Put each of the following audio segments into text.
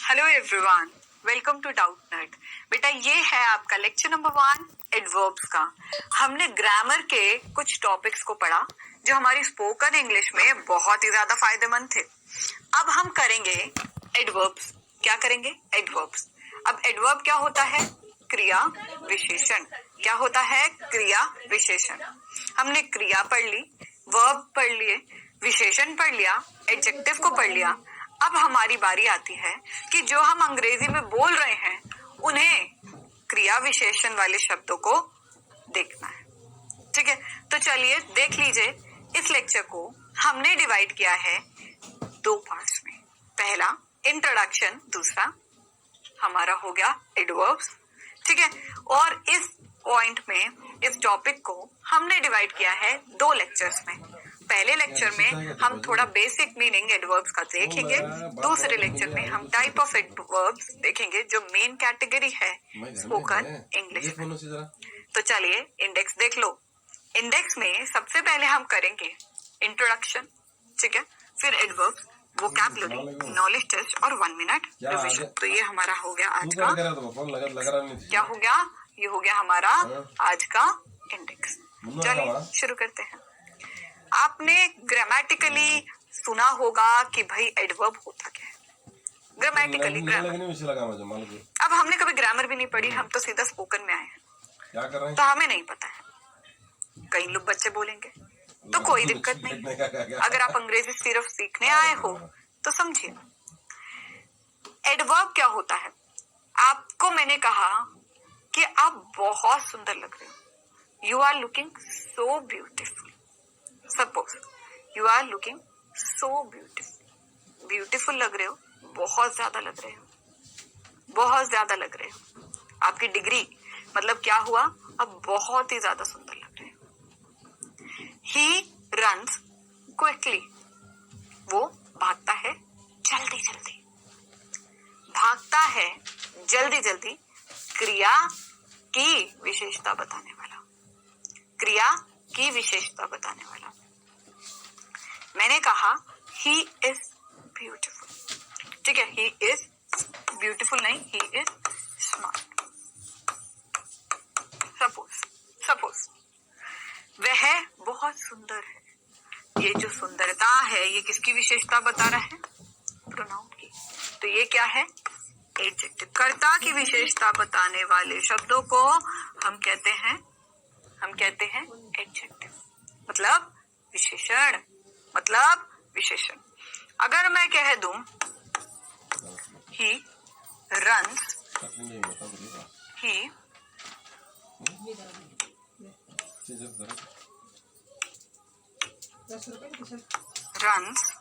Hello everyone, welcome to Doubtnut. बेटा ये है आपका लेक्चर नंबर 1 एडवर्ब्स का। हमने ग्रामर के कुछ टॉपिक्स को पढ़ा जो हमारी स्पोकन इंग्लिश में बहुत ही ज्यादा फायदेमंद थे। अब हम करेंगे एडवर्ब्स। क्या करेंगे? एडवर्ब्स। अब एडवर्ब क्या होता है? क्रिया विशेषण। क्या होता है? क्रिया विशेषण। हमने क्रिया पढ़ ली, वर्ब पढ़ लिए, विशेषण पढ़ लिया, एडजेक्टिव को पढ़ लिया। अब हमारी बारी आती है कि जो हम अंग्रेजी में बोल रहे हैं उन्हें क्रिया विशेषण वाले शब्दों को देखना है। ठीक है, तो चलिए देख लीजिए। इस लेक्चर को हमने डिवाइड किया है 2 पार्ट्स में। पहला इंट्रोडक्शन, दूसरा हमारा हो गया एडवर्ब्स। ठीक है, और इस पॉइंट में, इस टॉपिक को हमने डिवाइड किया है 2 लेक्चर्स में। पहले लेक्चर में हम थोड़ा बेसिक मीनिंग एडवर्ब्स का देखेंगे। दूसरे लेक्चर में हम टाइप ऑफ एडवर्ब्स देखेंगे जो मेन कैटेगरी है स्पोकन इंग्लिश में। तो चलिए इंडेक्स देख लो। इंडेक्स में सबसे पहले हम करेंगे इंट्रोडक्शन, ठीक है, फिर एडवर्ब्स, वोकैबुलरी, नॉलेज टेस्ट और 1 मिनट रिवीजन। तो ये हमारा हो गया आज का। क्या हो गया? ये हो गया हमारा आज का इंडेक्स। चलिए शुरू करते हैं। आपने ग्रामेटिकली सुना होगा कि भाई एडवर्ब होता क्या है। Grammatically grammar. अब हमने कभी ग्रामर भी नहीं पढ़ी, हम तो सीधा स्पोकन में आए हैं, क्या कर रहे हैं? तो हमें नहीं पता है। कई लोग बच्चे बोलेंगे तो कोई दिक्कत नहीं। अगर आप अंग्रेजी सिर्फ सीखने आए हो तो समझिए एडवर्ब क्या होता है। आपको मैंने कहा कि आप बहुत सुंदर लग रहे हो। You are looking so beautiful. Suppose you are looking so beautiful. Beautiful लग रहे हो, बहुत ज्यादा लग रहे हो, बहुत ज्यादा लग रहे हो। आपकी डिग्री मतलब क्या हुआ? अब बहुत ही ज्यादा सुंदर लग रहे हो। ही रन्स क्विकली। वो भागता है जल्दी जल्दी। भागता है जल्दी जल्दी क्रिया की विशेषता बताने वाला। क्रिया की विशेषता बताने वाला। मैंने कहा ही इज ब्यूटीफुल। ठीक है, ही इज ब्यूटीफुल नहीं, ही इज स्मार्ट। सपोज वह बहुत सुंदर है। ये जो सुंदरता है ये किसकी विशेषता बता रहा है? प्रोनाउन की। तो ये क्या है? एडजेक्टिव। कर्ता की विशेषता बताने वाले शब्दों को हम कहते हैं एडजेक्टिव, मतलब विशेषण। मतलब विशेषण। अगर मैं कह दूं he runs, he runs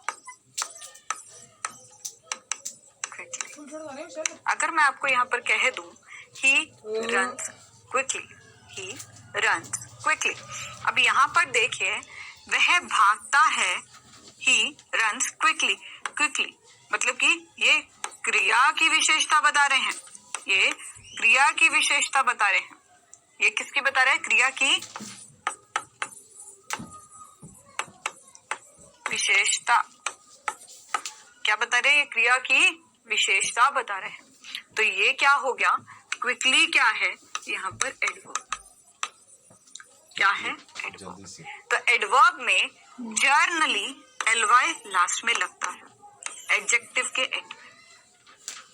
quickly. अगर मैं आपको यहाँ पर कह दूं he runs quickly, he runs quickly. अब यहाँ पर देखिए वह भागता है, ही रन्स क्विकली। क्विकली मतलब कि ये क्रिया की विशेषता बता रहे हैं। ये क्रिया की विशेषता बता रहे हैं। ये किसकी बता रहे हैं? क्रिया की विशेषता। क्या बता रहे हैं? ये क्रिया की विशेषता बता रहे हैं। तो ये क्या हो गया? क्विकली क्या है यहाँ पर? एडवर्ब। क्या है? एडवर्ब। तो एडवर्ब में जर्नली एलवाई लास्ट में लगता है एडजेक्टिव के एंड में।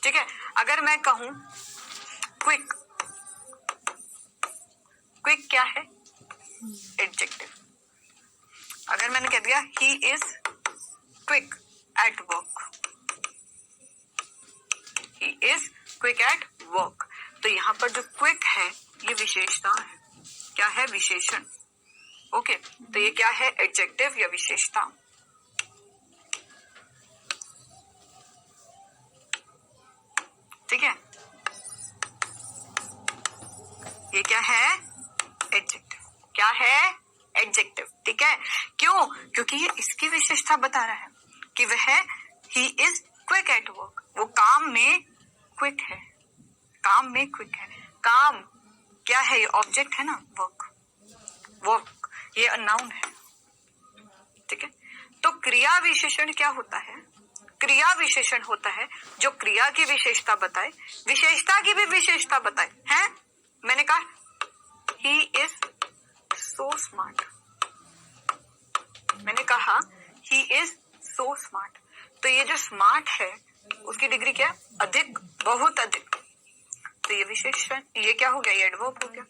ठीक है, अगर मैं कहूं क्विक, क्विक क्या है? एडजेक्टिव। अगर मैंने कह दिया he is quick at work, he is quick at work, तो यहाँ पर जो क्विक है ये विशेषता है। क्या है? विशेषण। ओके, तो ये क्या है? एडजेक्टिव या विशेषता। ठीक है, ये क्या है? एडजेक्टिव। क्या है? एडजेक्टिव। ठीक है, क्यों? क्योंकि ये इसकी विशेषता बता रहा है कि वह he is quick at work. वो काम में क्विक है। काम में क्विक है। काम क्या है? ये ऑब्जेक्ट है ना, वर्क। वर्क ये नाउन है। ठीक है, तो क्रिया विशेषण क्या होता है? क्रिया विशेषण होता है जो क्रिया की विशेषता बताए, विशेषता की भी विशेषता बताए। हैं? मैंने कहा ही इज सो स्मार्ट, मैंने कहा ही इज सो स्मार्ट। तो ये जो स्मार्ट है उसकी डिग्री क्या? अधिक, बहुत अधिक। तो ये विशेषण, ये क्या हो गया? ये एडवर्ब हो गया,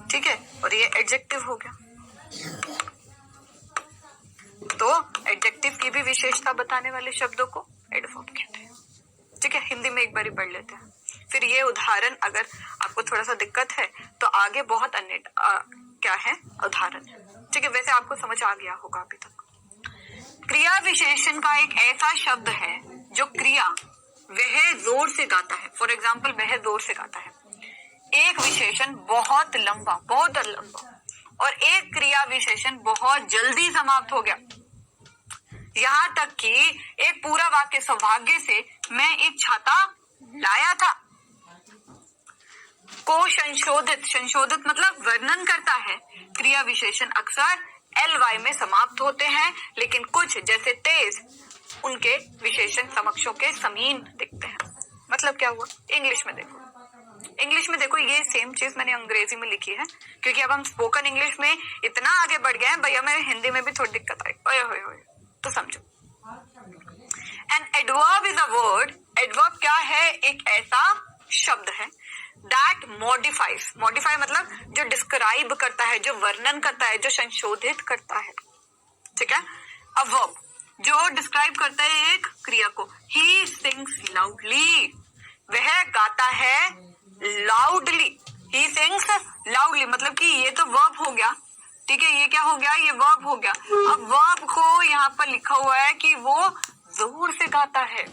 ठीक है, और ये एडजेक्टिव हो गया। तो एडजेक्टिव की भी विशेषता बताने वाले शब्दों को एडवर्ब कहते हैं, ठीक है। हिंदी में एक बार ही पढ़ लेते हैं, फिर ये उदाहरण अगर आपको थोड़ा सा दिक्कत है तो आगे बहुत अन्य क्या है उदाहरण है, ठीक है। वैसे आपको समझ आ गया होगा अभी तक। क्रिया विशेषण का एक ऐसा शब्द है जो क्रिया वह जोर से गाता है, फॉर एग्जाम्पल वह जोर से गाता है। एक विशेषण बहुत लंबा और एक क्रिया विशेषण बहुत जल्दी समाप्त हो गया। यहाँ तक कि एक पूरा वाक्य सौभाग्य से मैं एक छाता लाया था को संशोधित मतलब वर्णन करता है। क्रिया विशेषण अक्सर ly में समाप्त होते हैं, लेकिन कुछ जैसे तेज उनके विशेषण समक्षों के समीन दिखते हैं। मतलब क्या हुआ? इंग्लिश में देखो ये सेम चीज मैंने अंग्रेजी में लिखी है, क्योंकि अब हम स्पोकन इंग्लिश में इतना आगे बढ़ गए हैं भैया, मैं हिंदी में भी थोड़ी दिक्कत आई। ओए होए होए, तो समझो। An adverb is a word, adverb क्या है? एक ऐसा शब्द है दैट मॉडिफाई मतलब जो डिस्क्राइब करता है, जो वर्णन करता है, जो संशोधित करता है, ठीक है। अ वर्ब जो डिस्क्राइब करता है एक क्रिया को। ही सिंग्स लाउडली, वह गाता है लाउडली। ही सिंग्स लाउडली मतलब कि ये तो वर्ब हो गया, ठीक है। ये क्या हो गया? ये वर्ब हो गया। अब वर्ब को यहाँ पर लिखा हुआ है कि वो जोर से गाता है।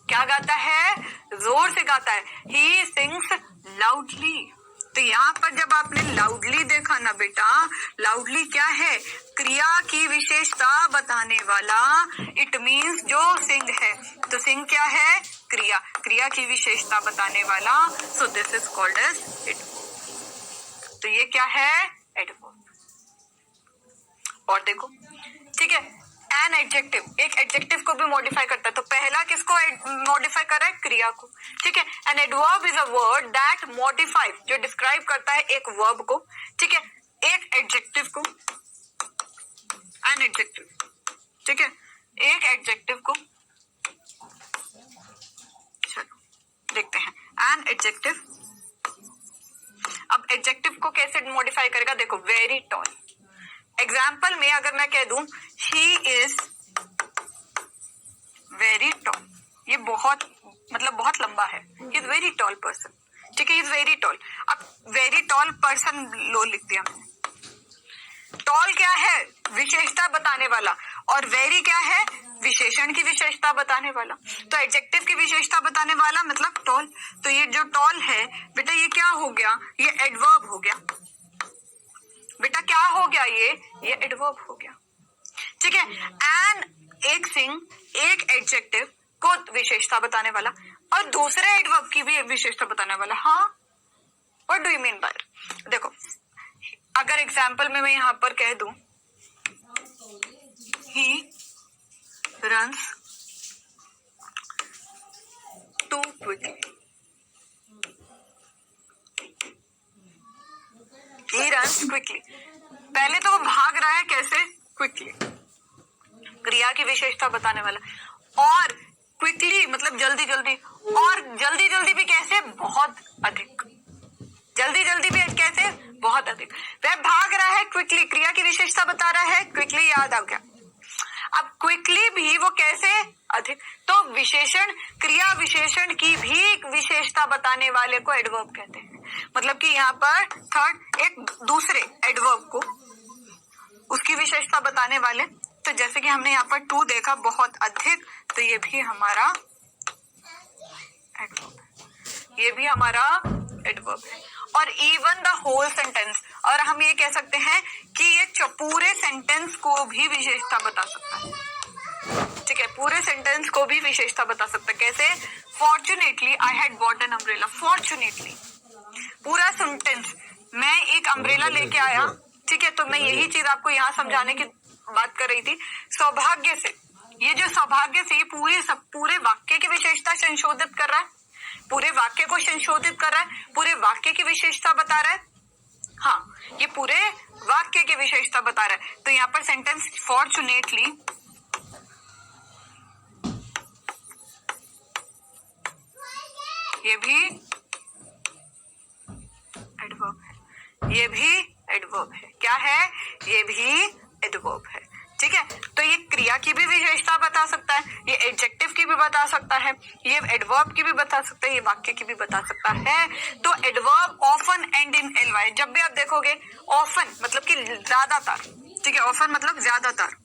क्या गाता है? जोर से गाता है। He sings loudly. तो यहाँ पर जब आपने लाउडली देखा ना बेटा, लाउडली क्या है? क्रिया की विशेषता बताने वाला। इट मीन्स जो सिंग है, तो सिंग क्या है? क्रिया की विशेषता बताने वाला। So this is called as adverb. तो ये क्या है? एडवर्ब। और देखो, ठीक है, एन एडजेक्टिव, एक एडजेक्टिव को भी मॉडिफाई करता है। तो पहला किसको मॉडिफाई कर रहा है? क्रिया को, ठीक है। An adverb is a word that modify, जो डिस्क्राइब करता है एक वर्ब को, ठीक है, एक एडजेक्टिव को। एन एडजेक्टिव, ठीक है, एक एडजेक्टिव को। चलो देखते हैं एन एडजेक्टिव। अब एडजेक्टिव को कैसे मॉडिफाई करेगा? देखो, वेरी टॉल। एग्जाम्पल में अगर मैं कह दूं ही इज वेरी टॉल, ये बहुत मतलब बहुत लंबा है। He is very tall person, ठीक है, इज वेरी टॉल। अब वेरी टॉल पर्सन लो लिख दिया मैंने। टॉल क्या है? विशेषता बताने वाला, और वेरी क्या है? विशेषण की विशेषता बताने वाला। तो एडजेक्टिव की विशेषता बताने वाला मतलब टॉल। तो ये जो टॉल है बेटा, ये क्या हो गया? ये एडवर्ब हो गया बेटा। क्या हो गया? ये एडवर्ब हो गया, ठीक है। एन एक सिंग, एक एडजेक्टिव को विशेषता बताने वाला और दूसरे एडवर्ब की भी विशेषता बताने वाला। हाँ, what do you mean by? देखो, अगर एग्जाम्पल में मैं यहां पर कह दूं he runs too quickly, he runs quickly, पहले तो वो भाग रहा है कैसे? क्विकली, क्रिया की विशेषता बताने वाला। और क्विकली मतलब जल्दी जल्दी, और जल्दी जल्दी भी कैसे? बहुत अधिक। जल्दी जल्दी भी कैसे? बहुत अधिक। वह भाग रहा है क्विकली, क्रिया की विशेषता बता रहा है, क्विकली याद आ गया। अब क्विकली भी वो कैसे? अधिक। तो विशेषण, क्रिया विशेषण की भी विशेषता बताने वाले को एडवर्ब कहते हैं। मतलब कि यहाँ पर थर्ड एक दूसरे एडवर्ब को उसकी विशेषता बताने वाले। तो जैसे कि हमने यहाँ पर टू देखा, बहुत अधिक, तो ये भी हमारा एडवर्ब है, ये भी हमारा एडवर्ब है। और इवन द होल सेंटेंस, और हम ये कह सकते हैं कि ये पूरे सेंटेंस को भी विशेषता बता सकता है, ठीक है, पूरे सेंटेंस को भी विशेषता बता सकता है। कैसे? Fortunately I had bought an umbrella. Fortunately पूरा सेंटेंस, मैं एक अम्ब्रेला लेके आया, ठीक है। तो मैं यही चीज आपको यहाँ समझाने की बात कर रही थी सौभाग्य से। ये जो सौभाग्य से, ये पूरे वाक्य की विशेषता संशोधित कर रहा है, पूरे वाक्य को संशोधित कर रहा है, पूरे वाक्य की विशेषता बता रहा है। हाँ, ये पूरे वाक्य की विशेषता बता रहा है। तो यहाँ पर सेंटेंस फॉर्चुनेटली, ये भी एडवर्ब है, ये भी एडवर्ब है। क्या है? ये भी एडवर्ब है। ठीक है, तो ये क्रिया की भी विशेषता बता सकता है, ये एडजेक्टिव की भी बता सकता है, ये एडवर्ब की भी बता सकता है, ये वाक्य की भी बता सकता है। तो एडवर्ब ऑफन एंड इन एलवाई, जब भी आप देखोगे ऑफन मतलब कि ज्यादातर, ठीक है, ऑफन मतलब ज्यादातर,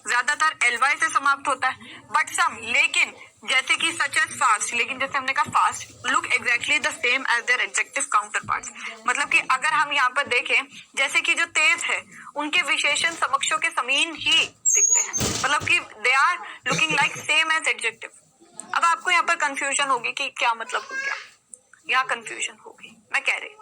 ज्यादातर एलवाई से समाप्त होता है। बट सम, लेकिन, जैसे कि सच एज फास्ट, लेकिन जैसे हमने कहा fast look exactly the same as their adjective counterparts, मतलब कि अगर हम यहाँ पर देखें, जैसे कि जो तेज है उनके विशेषण समक्षों के समीन ही दिखते हैं, मतलब कि they are looking like same as adjective. अब आपको यहाँ पर कंफ्यूजन होगी कि क्या मतलब हो गया, यहाँ कंफ्यूजन होगी, मैं कह रही,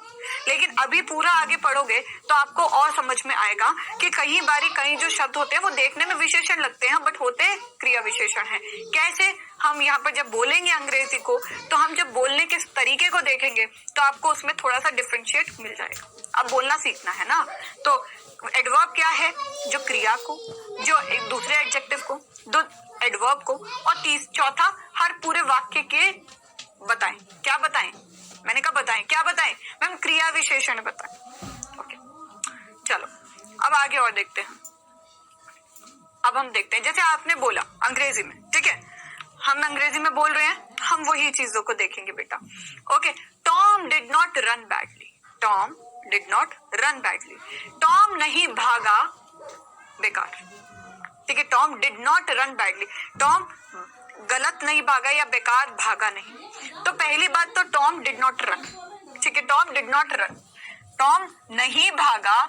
लेकिन अभी पूरा आगे पढ़ोगे तो आपको और समझ में आएगा कि कई बारी कई जो शब्द होते हैं वो देखने में विशेषण लगते हैं बट होते क्रिया विशेषण है। कैसे? हम यहाँ पर जब बोलेंगे अंग्रेजी को, तो हम जब बोलने के तरीके को देखेंगे तो आपको उसमें थोड़ा सा डिफरेंशिएट मिल जाएगा। अब बोलना सीखना है ना, तो एडवर्ब क्या है? जो क्रिया को, जो एक दूसरे एडजेक्टिव को, दो एडवर्ब को, और चौथा हर पूरे वाक्य के बताएं। क्या बताएं? मैंने कहा बताएं, क्या बताएं मैम? क्रिया विशेषण बताएं। ओके, चलो अब आगे और देखते हैं। अब हम देखते हैं, जैसे आपने बोला अंग्रेजी में, ठीक है, हम अंग्रेजी में बोल रहे हैं, हम वही चीजों को देखेंगे बेटा। Okay, Tom did not run badly, Tom did not run badly, Tom नहीं भागा बेकार, ठीक है, Tom did not run badly, Tom गलत नहीं भागा या बेकार भागा नहीं। तो पहली बात तो टॉम डिड नॉट रन, ठीक है, Tom did not run, Tom नहीं भागा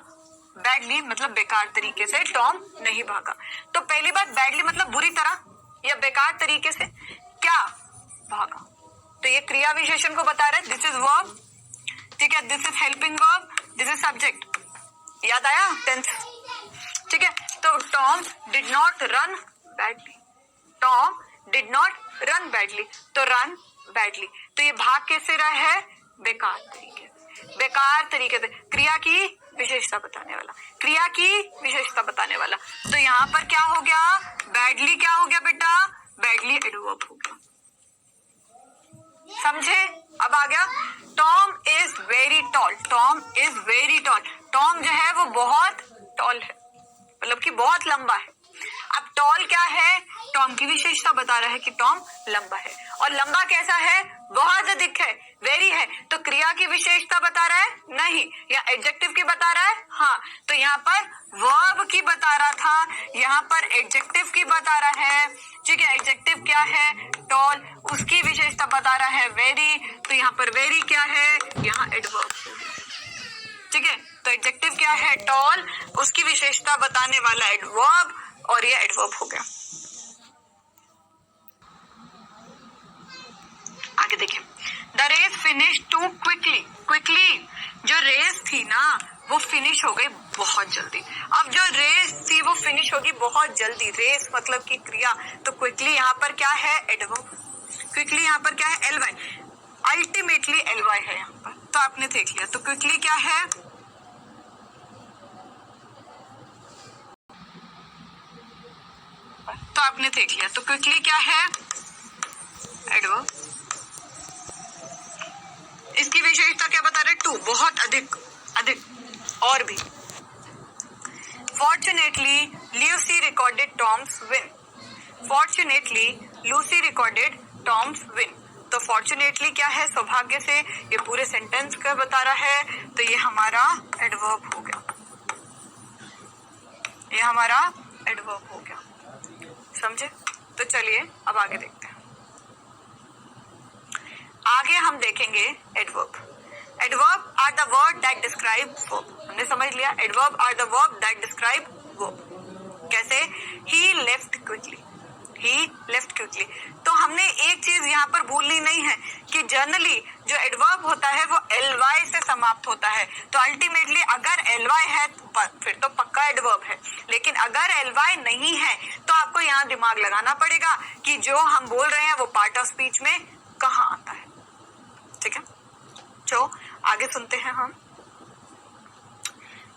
बैडली मतलब बेकार तरीके से, टॉम नहीं भागा। तो पहली बात बैडली मतलब बुरी तरह या बेकार तरीके से क्या भागा, तो ये क्रिया विशेषण को बता रहे, दिस इज वर्ब, ठीक है, this is helping verb, this is subject. याद आया टेंस, ठीक है। तो Tom did not run badly, Tom did not run badly, तो रन बैडली, तो ये भाग कैसे रहा है? बेकार तरीके से, बेकार तरीके से, क्रिया की विशेषता बताने वाला, क्रिया की विशेषता बताने वाला। तो यहाँ पर क्या हो गया? बैडली क्या हो गया बेटा? बैडली एडवर्ब हो गया, समझे? अब आ गया Tom is very tall, Tom is very tall, Tom जो है वो बहुत टॉल है, मतलब कि बहुत लंबा है। अब टॉल क्या है? टॉम की विशेषता बता रहा है कि टॉम लंबा है, और लंबा कैसा है? बहुत अधिक है, वेरी है। तो क्रिया की विशेषता बता रहा है? नहीं। या एडजेक्टिव की बता रहा है? हाँ। तो यहाँ पर वर्ब की बता रहा था, यहाँ पर एडजेक्टिव की बता रहा है, ठीक है। एडजेक्टिव क्या है? टॉल, उसकी विशेषता बता रहा है वेरी, तो यहाँ पर वेरी क्या है? यहाँ एडवर्ब, ठीक है। तो एडजेक्टिव क्या है? टॉल, उसकी विशेषता बताने वाला एडवर्ब, और ये एडवर्ब हो गया। आगे देखिए, the race finish too quickly, quickly जो रेस थी ना वो फिनिश हो गई बहुत जल्दी। अब जो रेस थी वो फिनिश होगी बहुत जल्दी, रेस मतलब की क्रिया, तो क्विकली यहाँ पर क्या है? एडवर्ब। क्विकली यहाँ पर क्या है? एलवाई, अल्टीमेटली एलवाई है यहाँ पर, तो आपने देख लिया। तो क्विकली क्या है? तो आपने देख लिया, तो क्विकली क्या है? एडवर्ब। इसकी विशेषता क्या बता रहे? टू, बहुत अधिक, अधिक, और भी। Fortunately Lucy recorded Tom's win, fortunately Lucy recorded Tom's win, तो फॉर्चुनेटली क्या है? सौभाग्य से, ये पूरे सेंटेंस का बता रहा है, तो ये हमारा एडवर्ब हो गया, ये हमारा एडवर्ब हो गया, समझे? तो चलिए अब आगे देखते हैं। आगे हम देखेंगे adverb. Adverb are the word that describe verb, हमने समझ लिया। Adverb are the verb that describe verb. कैसे? He left quickly, he left quickly. तो हमने एक चीज यहाँ पर भूलनी नहीं है कि जनरली जो एडवर्ब होता है वो ly से समाप्त होता है। तो अल्टीमेटली अगर ly है फिर तो पक्का एडवर्ब है, लेकिन अगर ly नहीं है तो आपको यहाँ दिमाग लगाना पड़ेगा कि जो हम बोल रहे हैं वो पार्ट ऑफ स्पीच में कहाँ आता है। ठीक है, तो आगे सुनते हैं हम।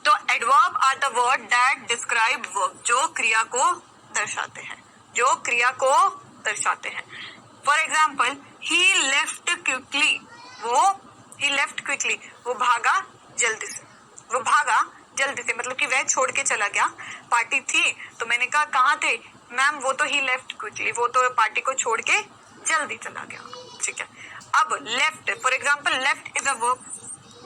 तो adverb are the word that describe verb, जो क्रिया को दर्शाते हैं, जो क्रिया को दर्शाते हैं। For example he left quickly, he left quickly, वो भागा जल्दी से, वो भागा जल्दी से, मतलब कि वह छोड़ के चला गया। पार्टी थी तो मैंने कहा कहाँ थे मैम, वो तो ही लेफ्ट क्विकली, वो तो पार्टी को छोड़ के जल्दी चला गया। ठीक है, अब left, for example left is a verb,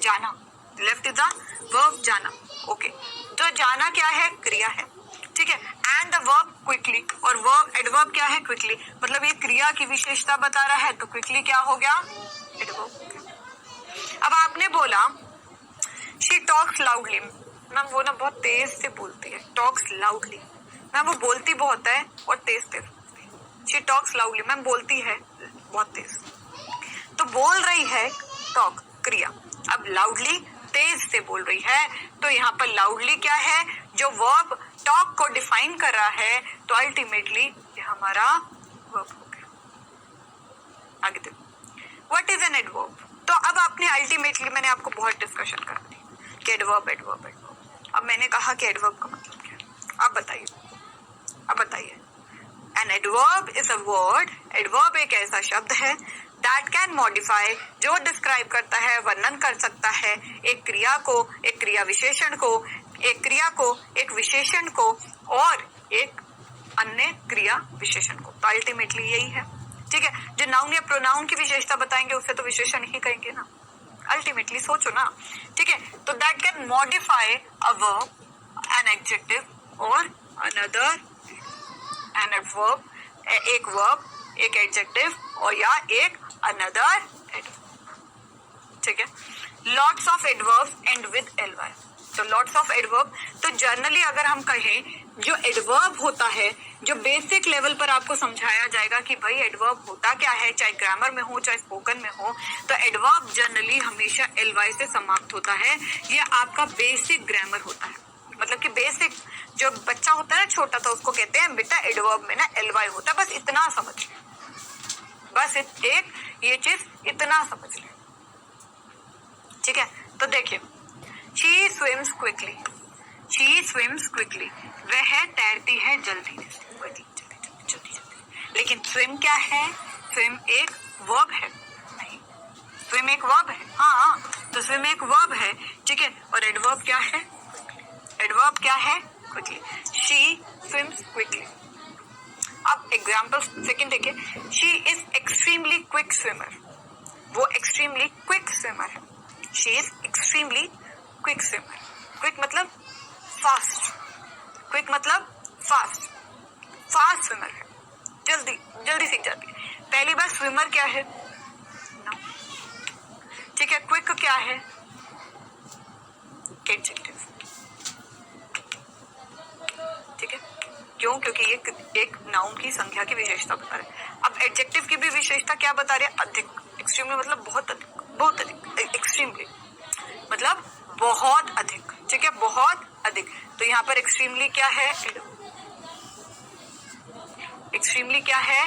जाना, लेफ्ट इज अ वर्ब जाना। ओके, तो जाना क्या है, क्रिया है। ठीक है, एंड द वर्ब क्विकली, और वर्ब एडवर्ब क्या है, क्विकली, मतलब ये क्रिया की विशेषता बता रहा है, तो क्विकली क्या हो गया, एडवर्ब। अब आपने बोला शी टॉक्स लाउडली, मैम वो ना बहुत तेज से बोलती है, टॉक्स लाउडली, मैम वो बोलती बहुत है और तेज तेज। शी टॉक्स लाउडली, मैम बोलती है बहुत तेज, तो बोल रही है टॉक क्रिया, अब लाउडली तेज से बोल रही है, तो यहाँ पर लाउडली क्या है, जो वर्ब टॉक को डिफाइन कर रहा है, तो अल्टीमेटली ये हमारा वर्ब हो गया। आगे देखो, व्हाट इज एन एडवर्ब। तो अब आपने अल्टीमेटली, मैंने आपको बहुत डिस्कशन करा दी कि एडवर्ब एडवर्ब एडवर्ब, अब मैंने कहा कि एडवर्ब का मतलब क्या है। अब बताइए, अब बताइए। An adverb is a word, adverb एक ऐसा शब्द है दैट कैन मॉडिफाई, जो डिस्क्राइब करता है, वर्णन कर सकता है एक क्रिया को, एक क्रिया विशेषण को, एक क्रिया को, एक विशेषण को और एक अन्य क्रिया विशेषण को। तो अल्टीमेटली यही है। ठीक है, जो नाउन या प्रोनाउन की विशेषता बताएंगे उससे तो विशेषण ही कहेंगे ना, अल्टीमेटली सोचो ना। ठीक है, तो that can modify a verb, an adjective और अनदर, एन वर्ब, एक वर्ब, एक एडजेक्टिव और या एक अनदर एडवर्ब। ठीक है, lots of adverbs and with ly, तो लॉट्स ऑफ एडवर्ब, तो जनरली अगर हम कहें जो एडवर्ब होता है, जो बेसिक लेवल पर आपको समझाया जाएगा कि भाई एडवर्ब होता क्या है, चाहे ग्रामर में हो चाहे स्पोकन में हो, तो एडवर्ब जनरली हमेशा ly से समाप्त होता है। ये आपका बेसिक ग्रामर होता है, मतलब कि बेसिक जो बच्चा होता है ना छोटा, तो उसको कहते हैं बेटा एडवर्ब में ना ly होता है, बस इतना समझ ले, बस एक ये चीज इतना समझ ले। ठीक है, तो देखिए she swims quickly, she swims quickly, वह तैरती है जल्दी जल्दी। लेकिन स्विम क्या है, स्विम एक वर्ब है, नहीं स्विम एक वर्ब है, हाँ तो स्विम एक वर्ब है। ठीक है, और एडवर्ब क्या है, एडवर्ब क्या है, क्विकली, शी स्विम्स क्विकली। अब एग्जाम्पल सेकंड देखिए, she is extremely quick swimmer, वो एक्सट्रीमली क्विक स्विमर है, she is extremely quick swimmer, quick मतलब फास्ट, क्विक मतलब फास्ट, फास्ट स्विमर है, जल्दी जल्दी सीख जाती है। पहली बार स्विमर क्या है ना, ठीक है, क्विक क्या है, एडजेक्टिव। ठीक है, क्यों, क्योंकि ये एक नाउन की संख्या की विशेषता बता रहे हैं। अब एडजेक्टिव की भी विशेषता क्या बता रहे हैं, अधिक, एक्सट्रीमली मतलब बहुत अधिक, बहुत अधिक, एक्सट्रीमली मतलब बहुत अधिक। ठीक है, बहुत अधिक, तो यहाँ पर एक्सट्रीमली क्या है, एक्सट्रीमली क्या है,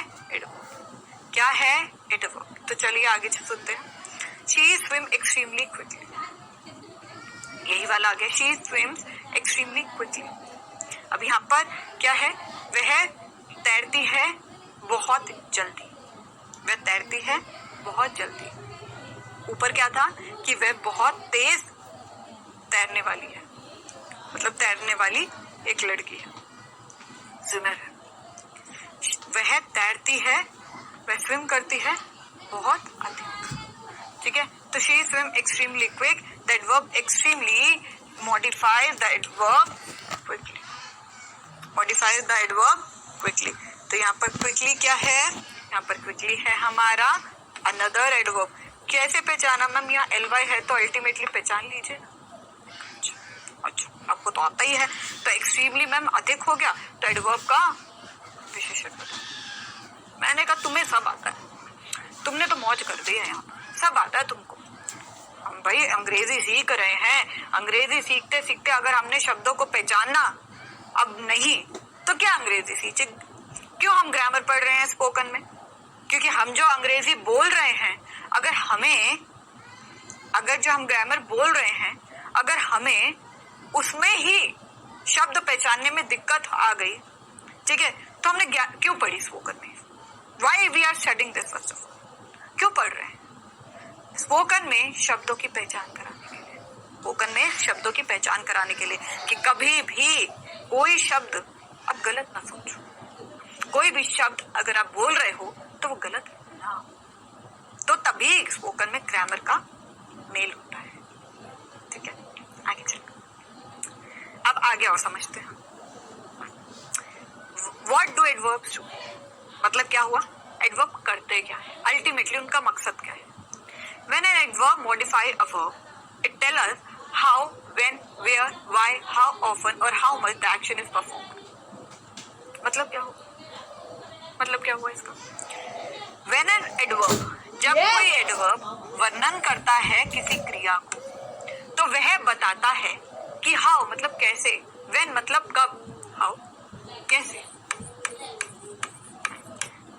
क्या है, एडवर्ब। तो चलिए आगे सुनते हैं, शी स्विम एक्सट्रीमली क्विकली, यही वाला आ गया, शी स्विम्स एक्सट्रीमली क्विकली। अब यहाँ पर क्या है, वह तैरती है बहुत जल्दी, वह तैरती है बहुत जल्दी। ऊपर क्या था कि वह बहुत तेज तैरने वाली है, मतलब तैरने वाली एक लड़की है, स्विमर है। वह तैरती है, वह स्विम करती है बहुत अधिक। ठीक है, तो she swim extremely quick, that verb extremely modifies the adverb quickly, modifies the adverb quickly. तो यहाँ पर क्विकली क्या है, यहाँ पर क्विकली है हमारा अनदर एडवर्ब। कैसे पहचाना मैम, यहाँ ly है तो अल्टीमेटली पहचान लीजिए ना। अच्छा आपको तो आता ही है, तो एक्सट्रीमली मैम अधिक हो गया, तो एडवर्ब का विशेषण बताओ। मैंने कहा तुम्हें सब आता है, तुमने तो मौज कर दी है यहाँ, सब आता है तुमको। हम भाई अंग्रेजी सीख रहे हैं, अंग्रेजी सीखते सीखते अगर हमने शब्दों को पहचानना अब नहीं तो क्या अंग्रेजी सीखे? क्यों हम ग्रामर पढ़ रहे हैं स्पोकन में? क्योंकि हम जो अंग्रेजी बोल रहे हैं, अगर जो हम ग्रामर बोल रहे हैं, अगर हमें उसमें ही शब्द पहचानने में दिक्कत आ गई, ठीक है, तो हमने क्यों पढ़ी स्पोकन में? Why we are studying this first of all? क्यों पढ़ रहे हैं? स्पोकन में शब्दों की पहचान कराने के लिए, स्पोकन में शब्दों की पहचान कराने के लिए कि कभी भी कोई शब्द आप गलत ना सोचो। कोई भी शब्द अगर आप बोल रहे हो तो वो गलत ना हो, तो तभी स्पोकन में ग्रामर का मेल होता है। ठीक है, आगे चलो, अब आगे और समझते हैं। What do adverbs do? मतलब क्या हुआ? एडवर्ब करते क्या है, अल्टीमेटली उनका मकसद क्या है? When an adverb modify a verb, it tells us how, when, where, why, how often or how much the action is performed. मतलब क्या हुआ इसका? When an adverb, जब कोई adverb वर्णन करता है किसी क्रिया को, तो वह बताता है कि how मतलब कैसे, when मतलब कब, how कैसे,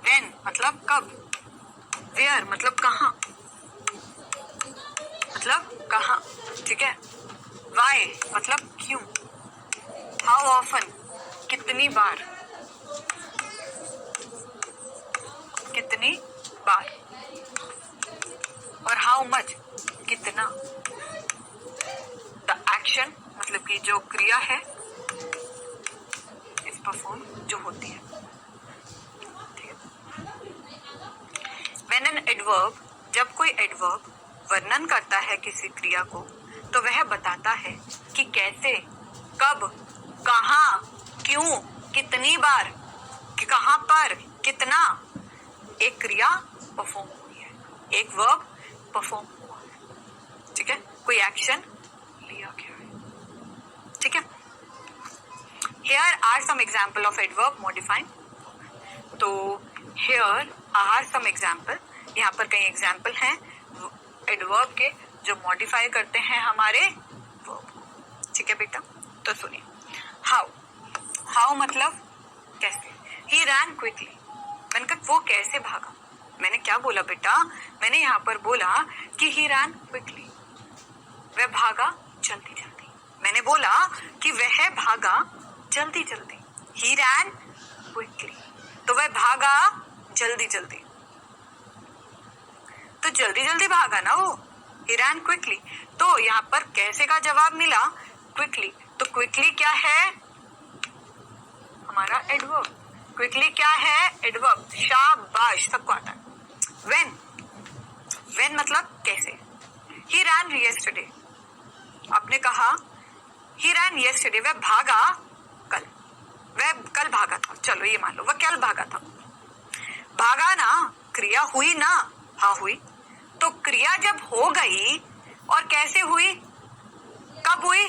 when मतलब कब, where मतलब कहाँ, ठीक है, why मतलब क्यों, how often कितनी बार, और how much कितना, the action मतलब कि जो क्रिया है इस परफॉर्म जो होती है। ठीक है, when an adverb, जब कोई एडवर्ब वर्णन करता है किसी क्रिया को, तो वह बताता है कि कैसे, कब, कहाँ, क्यों, कितनी बार, कि कहाँ पर, कितना एक क्रिया परफॉर्म हुई है, एक वर्ब परफॉर्म हुआ है। ठीक है, कोई एक्शन लिया गया है। ठीक है, here are some example of adverb modifying। तो here are some example, यहाँ पर कई एग्जाम्पल हैं एडवर्ब के जो मॉडिफाई करते हैं हमारे वर्ब। ठीक है बेटा, तो सुनिए। हाउ मतलब कैसे। ही रैन क्विकली, मैंने कहा वो कैसे भागा। मैंने क्या बोला बेटा? मैंने यहाँ पर बोला कि ही रैन क्विकली, वह भागा जल्दी जल्दी। मैंने बोला कि वह भागा जल्दी जल्दी। ही रैन क्विकली, तो वह भागा जल्दी जल्दी, तो जल्दी जल्दी भागा ना वो, he ran quickly। तो यहाँ पर कैसे का जवाब मिला क्विकली। तो क्विकली क्या है? हमारा एडवर्ब। क्विकली क्या है? एडवर्ब। शाबाश, सबको आता है। when मतलब कैसे। he ran yesterday, आपने कहा he ran yesterday, वह भागा कल, वह कल भागा था। चलो ये मान लो वह कल भागा था। भागा ना, क्रिया हुई ना, हाँ हुई। तो क्रिया जब हो गई और कैसे हुई, कब हुई,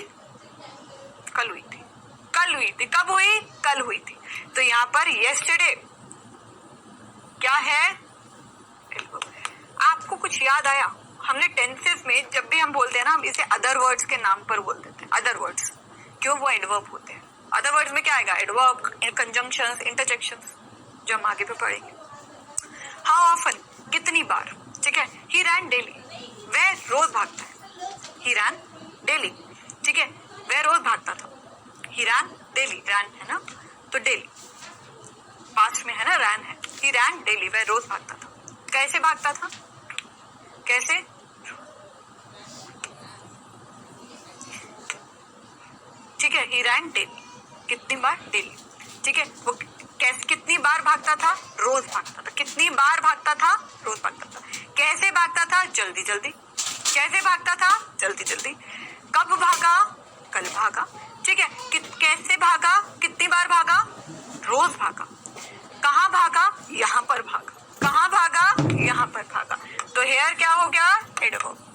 कल हुई थी, कब हुई, कल हुई थी। तो यहाँ पर yesterday क्या है? आपको कुछ याद आया? हमने टेंसेस में जब भी हम बोलते हैं ना, हम इसे अदर वर्ड्स के नाम पर बोल देते हैं। अदर वर्ड्स क्यों? वो एडवर्ब होते हैं। अदर वर्ड्स में क्या आएगा? एडवर्ब, कंजंक्शंस, इंटरजेक्शंस, जो हम आगे पे पढ़ेंगे। हाउ ऑफन कितनी बार। ठीक है, ही रैन डेली, वह रोज भागता है। ही रैन डेली, ठीक है, वह रोज भागता था। ही रैन डेली, रैन है ना तो डेली, पास्ट में है ना, रैन है। ही रैन डेली, वह रोज भागता था। कैसे भागता था? कैसे? ठीक है, ही रैन डेली, कितनी बार? डेली। ठीक है, वो कैसे, कितनी बार भागता था? रोज भागता था। कितनी बार भागता था? रोज भागता था। कैसे भागता था? जल्दी जल्दी। कैसे भागता था? जल्दी जल्दी। कब भागा? कल भागा। ठीक है, कैसे भागा? कितनी बार भागा? रोज भागा। कहाँ भागा? यहाँ पर भागा। कहाँ भागा? यहाँ पर भागा। तो हेयर क्या हो गया? एडवर्ब।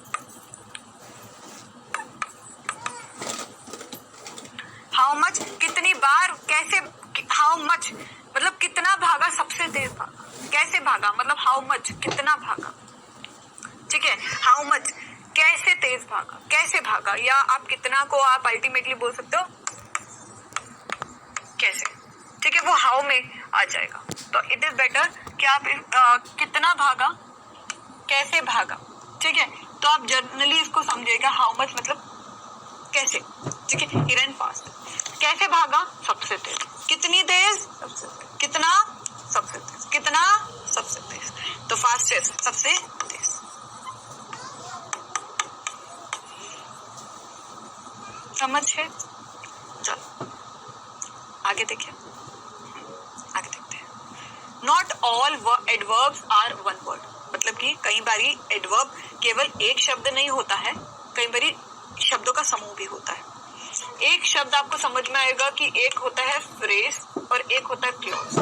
हाउ मच कितनी बार, कैसे, हाउ मच मतलब कितना भागा, सबसे तेज भागा। कैसे भागा मतलब हाउ मच कितना भागा। ठीक है, हाउ मच, कैसे तेज भागा, कैसे भागा, या आप कितना को आप अल्टीमेटली बोल सकते हो कैसे, ठीक है, वो हाउ में आ जाएगा। तो इट इज बेटर कि आप कितना भागा, कैसे भागा, ठीक है। तो आप जनरली इसको समझिएगा, हाउ मच मतलब कैसे, ठीक है। ही रन फास्ट, कैसे भागा, सबसे तेज, कितनी तेज, सबसे तेज, कितना, सबसे तेज, कितना, सबसे तेज, तो फास्टेस्ट, सबसे तेज। समझ है? चलो आगे देखिए, आगे देखते हैं। Not all adverbs are one word, मतलब कि कई बारी एडवर्ब केवल एक शब्द नहीं होता है, कई बारी शब्दों का समूह भी होता है। एक शब्द आपको समझ में आएगा कि एक होता है फ्रेज और एक होता है क्लॉज,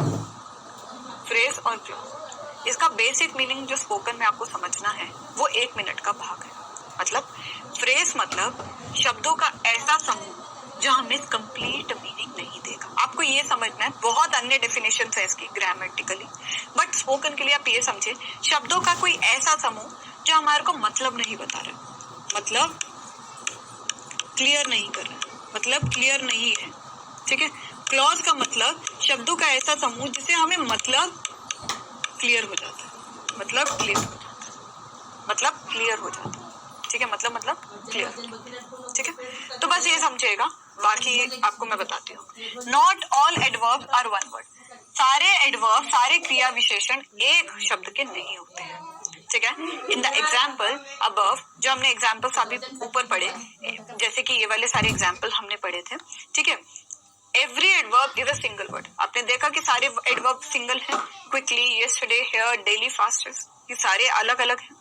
फ्रेज और क्लॉज। इसका बेसिक मीनिंग जो स्पोकन में आपको समझना है वो 1 मिनट का भाग है। मतलब फ्रेज मतलब शब्दों का ऐसा समूह जो हमें कंप्लीट मीनिंग नहीं देगा। आपको ये समझना है, बहुत अन्य डेफिनेशन है इसकी ग्रामेटिकली, बट स्पोकन के लिए आप ये समझे, शब्दों का कोई ऐसा समूह जो हमारे को मतलब नहीं बता रहा, मतलब क्लियर नहीं कर रहा, मतलब क्लियर नहीं है, ठीक है। क्लॉज का मतलब शब्दों का ऐसा समूह जिसे हमें मतलब क्लियर हो जाता है, मतलब क्लियर हो जाता है, मतलब क्लियर हो जाता है, ठीक है, मतलब क्लियर, ठीक है। तो बस ये समझिएगा, बाकी आपको मैं बताती हूँ। Not all adverb are one word, सारे एडवर्ब, सारे क्रिया विशेषण एक शब्द के नहीं होते हैं, ठीक है। इन द एग्जाम्पल अबव, जो हमने एग्जाम्पल्स अभी ऊपर पढ़े, जैसे कि ये वाले सारे एग्जाम्पल हमने पढ़े थे, ठीक है। Every adverb is a single word, आपने देखा कि सारे एडवर्ब सिंगल हैं, quickly, yesterday, here, daily, fastest, ये सारे अलग अलग हैं,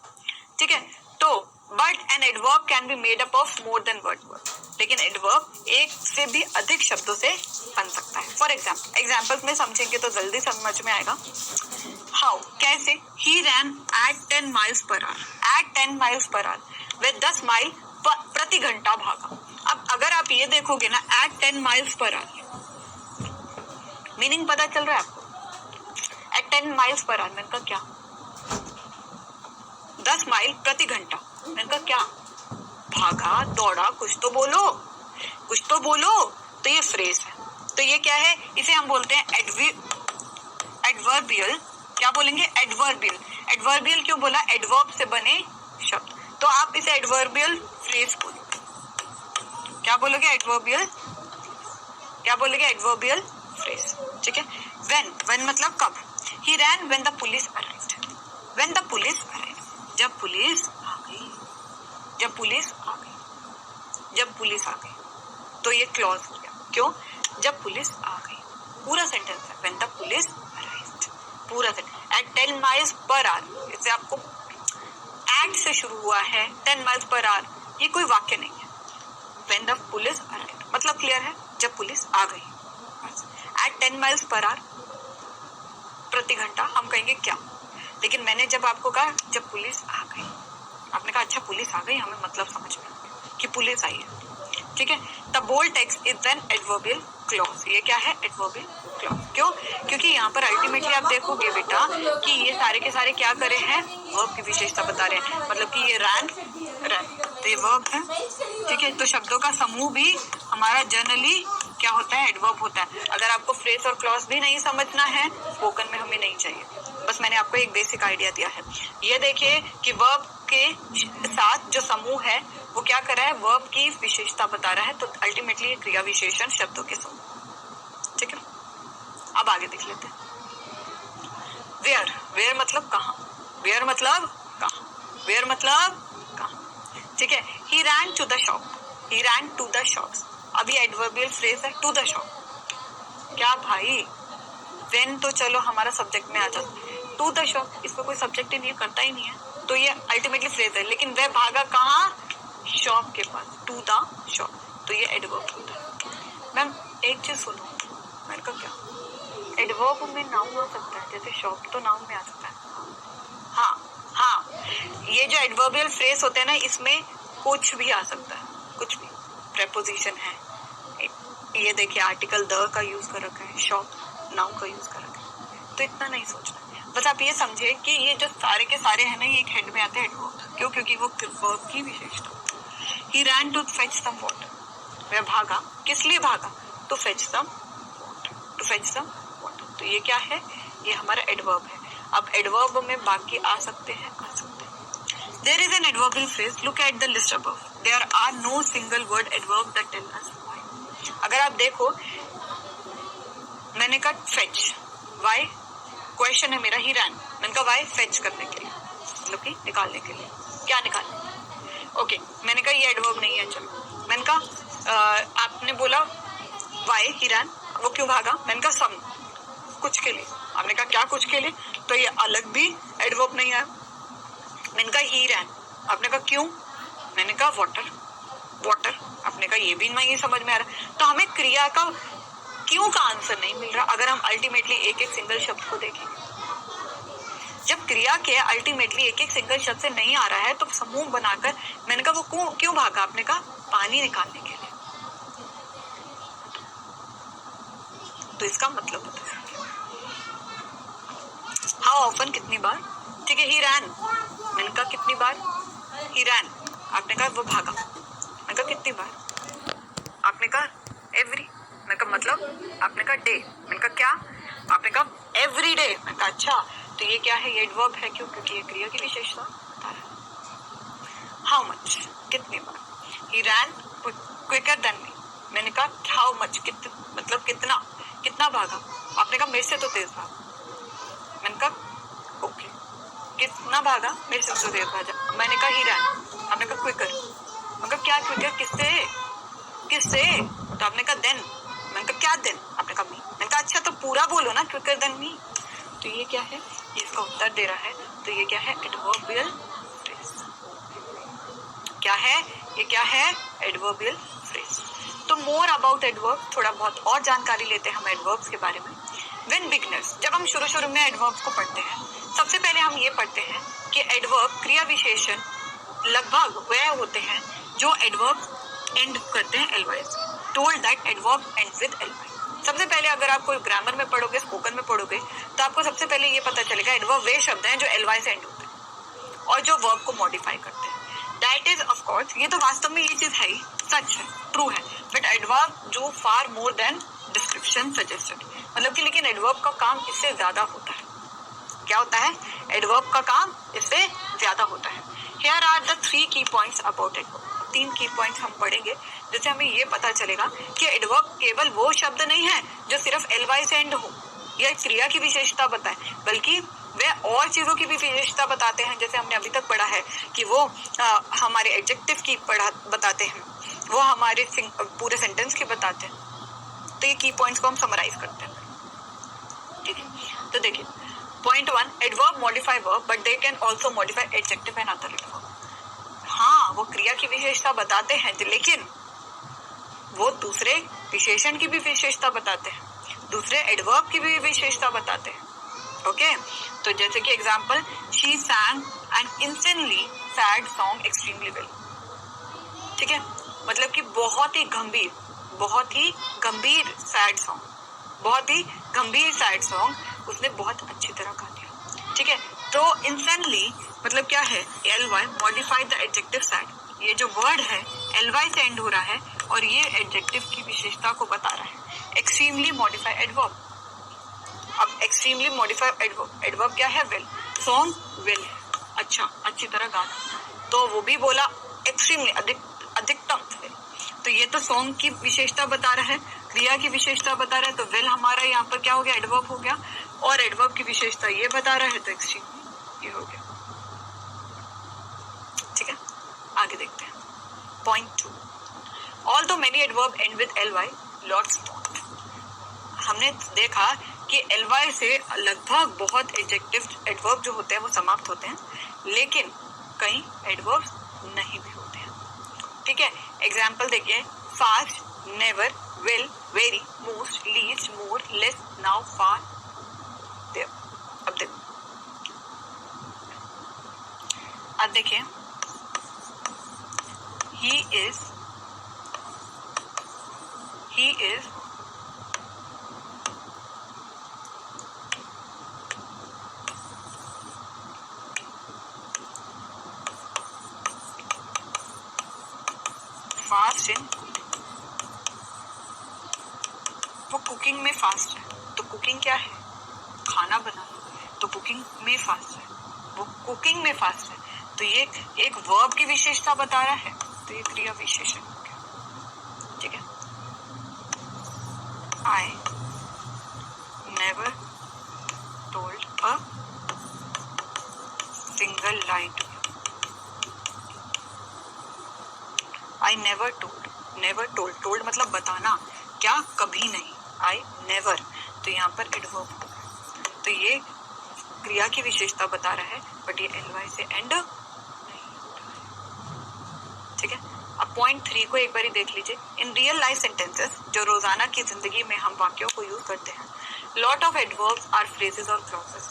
ठीक है। तो but an adverb can be made up of more than one word, लेकिन एडवर्ब एक से भी अधिक शब्दों से बन सकता है। फॉर एग्जाम्पल्स में समझेंगे तो जल्दी समझ में आएगा। हाउ, कैसे, he ran at 10 miles per hour, at 10 miles per hour, वह 10 माइल प्रति घंटा भागा। अब अगर आप ये देखोगे ना, at 10 miles per hour, meaning पता चल रहा है आपको? एट 10 miles per hour मैंने कहा क्या, 10 माइल प्रति घंटा, मैंने कहा क्या, भागा, दौड़ा, कुछ तो बोलो, कुछ तो बोलो। तो ये फ्रेज है, तो ये क्या है, इसे हम बोलते हैं एडवर्बियल। क्या बोलेंगे, एडवर्बियल। एडवर्बियल क्यों बोला, एडवर्ब से बने शब्द, तो आप इसे एडवर्बियल फ्रेज बोलोगे। क्या बोलोगे, एडवर्बियल, क्या बोलोगे, एडवर्बियल फ्रेज, ठीक है। व्हेन मतलब कब, he ran when the police arrived, when the police arrived, जब पुलिस आ गई, जब पुलिस आ गई, जब पुलिस आ गई, तो ये क्लॉज हो गया। क्यों, जब पुलिस आ गई, पूरा सेंटेंस है, व्हेन द पुलिस अराइव्ड, पूरा sentence. At 10 miles per hour, इससे आपको एट से शुरू हुआ है, 10 miles per hour, ये कोई वाक्य नहीं है। व्हेन द पुलिस अराइव्ड मतलब क्लियर है, जब पुलिस आ गई। एट 10 miles per hour, प्रति घंटा, हम कहेंगे क्या, लेकिन मैंने जब आपको कहा जब पुलिस आ गई, आपने कहा अच्छा पुलिस आ गई, हमें मतलब समझ में कि पुलिस आई है, ठीक है। The bold text is an adverbial clause, ये क्या है, एडवर्बियल क्लॉज। क्यों, क्योंकि यहाँ पर अल्टीमेटली आप देखोगे बेटा कि ये सारे के सारे क्या करे हैं, वर्ब की विशेषता बता रहे हैं, मतलब कि ये रैन, तो ये वर्ब है, ठीक है। तो शब्दों का समूह भी हमारा जनरली क्या होता है, एडवर्ब होता है। अगर आपको फ्रेज और क्लॉज भी नहीं समझना है, स्पोकन में हमें नहीं चाहिए, बस मैंने आपको एक बेसिक आइडिया दिया है। ये देखिए कि वर्ब के साथ जो समूह है वो क्या कर रहा है, वर्ब की विशेषता बता रहा है, तो अल्टीमेटली क्रिया विशेषण शब्दों के समूह, ठीक है। अब आगे देख लेते हैं। वेयर, वेयर मतलब कहाँ, वेयर मतलब कहाँ, वेयर मतलब कहाँ, ठीक है। He ran to the shop, he ran to the shops, अभी एडवर्बियल फ्रेज है, टू द शॉप। क्या भाई, व्हेन तो चलो हमारा सब्जेक्ट में आ जाता है, टू द शॉप इसमें कोई सब्जेक्ट ही नहीं है, करता ही नहीं है, तो ये अल्टीमेटली फ्रेज है। लेकिन वह भागा कहाँ, शॉप के पास, टू द शॉप, तो ये एडवर्ब होता है। मैम एक चीज सुनो, मैंने कहा क्या, एडवर्ब में नाउन आ सकता है, जैसे शॉप तो नाउन में आ सकता है। हाँ, ये जो एडवर्बियल फ्रेज होते हैं ना, इसमें कुछ भी आ सकता है, कुछ भी, प्रेपोजिशन है, ये देखिए आर्टिकल द का यूज कर रखा है, शॉप नाउन का यूज कर रखा है, तो इतना नहीं सोचना। बस आप ये समझे कि ये जो सारे के सारे है ना, ये एक हेड में आते हैं एडवर्ब, क्यों? क्योंकि वो वर्ब की विशेषता। He ran to fetch some water. वह भागा, किस लिए भागा? To fetch some water. To fetch some water. तो ये क्या है? ये हमारा एडवर्ब है। अब एडवर्ब में बाकी आ सकते हैं। There is an adverbial phrase. Look at the list above. There are no single word adverb that tell us why. अगर आप देखो, मैंने कहा fetch. Why? क्वेश्चन है मेरा ही ran. मैंने कहा why? fetch करने के लिए, मतलब कि निकालने के लिए। क्या निकालने? ओके, मैंने कहा ये एडवर्ब नहीं है, चलो। मैंने कहा आपने बोला why ही ran, वो क्यों भागा? मैंने कहा some, कुछ के लिए। आपने कहा क्या कुछ के लिए? तो ये अलग भी एडवर्ब नहीं है। मैंने कहा ही ran, आपने कहा क्यों? मैंने कहा वाटर, वाटर। आपने कहा ये भी नहीं समझ में आ रहा। तो हमें क्रिया का क्यों का आंसर नहीं मिल रहा अगर हम अल्टीमेटली एक एक सिंगल शब्द को देखें। जब क्रिया के अल्टीमेटली एक एक सिंगल शब्द से नहीं आ रहा है तो समूह बनाकर मैंने कहा वो क्यों भागा? आपने कहा पानी निकालने के लिए। तो इसका मतलब होता है हाउ ऑफन, कितनी बार। ठीक है, ही रैन, मैंने कहा कितनी बार? ही रैन, आपने कहा वो भागा। मैंने कहा कितनी बार? आपने कहा एवरी। मैंने कहा मतलब? आपने कहा डे। मैंने कहा क्या? आपने कहा एवरी डे। मैंने कहा अच्छा, तो ये क्या है? ये एडवर्ब है। क्यों? क्योंकि ये क्रिया की विशेषता बता रहा है। हाउ मच, कितनी बार। ही रैन क्विकर देन मी। मैंने कहा हाउ मच, मतलब कितना, कितना भागा? आपने कहा मेरे से तो तेज भागा। मैंने कहा ओके, कितना भागा? मेरे से तो तेज भागा। मैंने कहा ही रैन, आपने कहा क्विकर। मैंने कहा क्या क्विकर? किससे? किससे? तो आपने कहा देन। मैंने कहा क्या देन? आपने कहा मी। मैंने कहा अच्छा, तो पूरा बोलो ना, क्विकर देन मी। तो ये क्या है? ये इसका उत्तर दे रहा है। तो ये क्या है? Adverbial phrase. क्या है ये? क्या है? Adverbial phrase. तो मोर अबाउट एडवर्ब, थोड़ा बहुत और जानकारी लेते हैं हम एडवर्ब्स के बारे में। व्हेन बिगिनर्स, जब हम शुरू में एडवर्ब्स को पढ़ते हैं, सबसे पहले हम ये पढ़ते हैं कि एडवर्ब क्रिया विशेषण लगभग वह होते हैं जो एडवर्ब एंड करते हैं एलवाई से। Told that adverb end with L Y. सबसे पहले अगर आप कोई ग्रामर में पढ़ोगे, स्पोकन में पढ़ोगे, तो आपको सबसे पहले ये पता चलेगा एडवर्ब वे शब्द हैं जो एलवाई से एंड होते हैं और जो वर्ब को मॉडिफाई करते हैं। दैट इज ऑफ कोर्स, ये तो वास्तव में ये चीज है ही, सच है, ट्रू है। बट एडवर्ब जो फार मोर देन डिस्क्रिप्शन सजेस्टेड, मतलब कि लेकिन एडवर्ब का काम इससे ज्यादा होता है। क्या होता है? एडवर्ब का काम इससे ज्यादा होता है। Here are the 3 key points about adverb. 3 की पॉइंट्स हम पढ़ेंगे जिससे हमें ये पता चलेगा कि एडवर्ब केवल वो शब्द नहीं है जो सिर्फ एलवाई से एंड हो या क्रिया की विशेषता बताए, बल्कि वे और चीजों की भी विशेषता बताते हैं। जैसे हमने अभी तक पढ़ा है कि वो हमारे एडजेक्टिव की बताते हैं, वो हमारे पूरे सेंटेंस की बताते हैं। तो ये की पॉइंट्स को हम समराइज करते हैं। ठीक है, तो देखिए point 1, adverb modify verb but they can also modify adjective and other adverb. हाँ, वो क्रिया की विशेषता बताते हैं, लेकिन वो दूसरे विशेषण की भी विशेषता बताते हैं, दूसरे एडवर्ब की भी विशेषता बताते हैं। ओके, तो जैसे कि example, she sang an insanely sad song extremely well। ठीक है, मतलब कि बहुत ही गंभीर सैड सॉन्ग, बहुत ही गंभीर सैड सॉन्ग उसने बहुत अच्छी तरह गा दिया। ठीक है, तो इंसेंटली मतलब क्या है? एलवाई मॉडिफाइड द एडजेक्टिव सैड। ये जो वर्ड है एलवाई से एंड हो रहा है और ये एडजेक्टिव की विशेषता को बता रहा है। Extremely modify adverb. अब एक्सट्रीमली मॉडिफाई एडवर्ब क्या है? वेल। सॉन्ग वेल है, अच्छा, अच्छी तरह गाना, तो वो भी बोला एक्सट्रीमली, अधिकतम वेल। तो ये तो सॉन्ग की विशेषता बता रहा है, क्रिया की विशेषता बता रहा है, तो वेल हमारा यहाँ पर क्या हो गया? एडवर्ब हो गया। और एडवर्ब की विशेषता ये बता रहा है तो एक्सट्रीमली ये हो गया। ठीक है, आगे देखते हैं। Point 2, although many adverb end with L Y lots don't. हमने देखा कि एलवाई से लगभग बहुत एडवर्ब जो होते हैं वो समाप्त होते हैं, लेकिन कई एडवर्ब्स नहीं भी होते हैं। ठीक है, एग्जाम्पल देखिए, fast, never, will, very, most, least, more, less, now, far, there. अब देखिए, he is वो कुकिंग में फास्ट है, तो कुकिंग क्या है, खाना बनाना, तो कुकिंग में फास्ट है, वो कुकिंग में फास्ट है, तो ये एक वर्ब की विशेषता बता रहा है, तो ये क्रिया विशेषण हो गया। ठीक है, I never told a single lie to you, I never told, told मतलब बताना, क्या, कभी नहीं, आई नेवर, तो यहाँ पर एडवर्ब हो गया, तो ये क्रिया की विशेषता बता रहा है, बट ये एलवाई से एंड नहीं होता है। ठीक है, अब पॉइंट 3 को एक बार देख लीजिए। इन रियल लाइफ सेंटेंसेस, जो रोजाना की जिंदगी में हम वाक्यों को यूज करते हैं, lot of adverbs or phrases और क्लॉजेस,